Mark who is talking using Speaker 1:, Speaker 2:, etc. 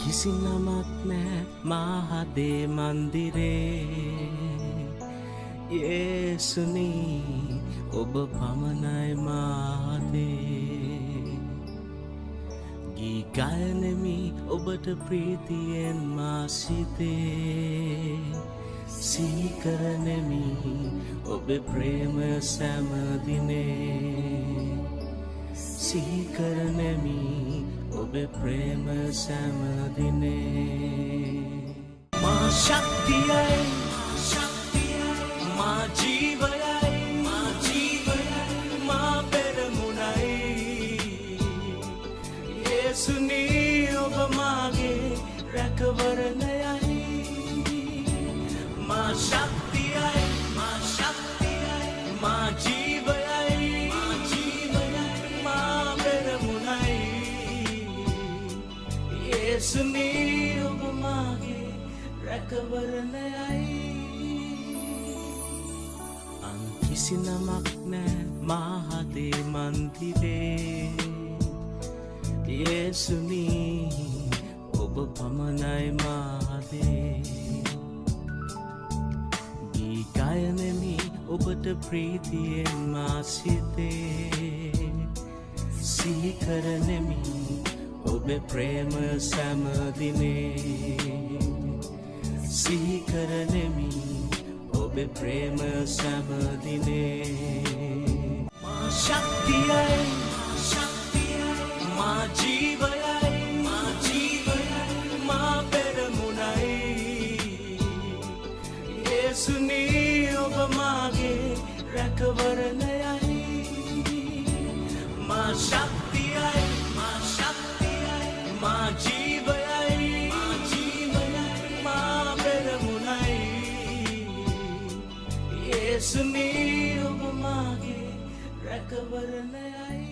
Speaker 1: කිසි නමක් නෑ මාහදේ මන්දිරේ යේසුනී ඔබ පමණයි මාහදේ ගී ගයනෙමි ඔබට ප්‍රීතියෙන් මාසිතේ සීකරනෙමි ඔබේ ප්‍රේමය සැමදිනේ සීකරනෙමි ඔබේ ප්‍රේමය සැමදිනේ මා ශක්තියයි මා ජීවයයි මා පෙරමුණයි යේසුනී ඔබ මාගේ රැකවරණයයි මා ශක්තියයි මා ජීවයයි මා පෙරමුණයි යේසුනී ඔබ මාගේ රැකවරණයයි අන් කිසි නමක් නෑ මාහදේ මන්දිරේ යේසුනී ඔබ පමණයි මාහදේ ගී ගයනෙමි ඔබට ප්‍රීතියෙන් මාසිතේ සීකරනෙමි ඔබේ ප්‍රේමය සැමදිනේ සීකරනෙමි ඔබේ ප්‍රේමය සැමදිනේ මා ශක්තියයි මා ජීවයයි මා පෙරමුණයි යේසුනී ඔබ මාගේ රැකවරණයයි මා ශක්තියයි මා ජීවයයි මා පෙරමුණයි යේසුනී ඔබ මාගේ රැකවරණයයි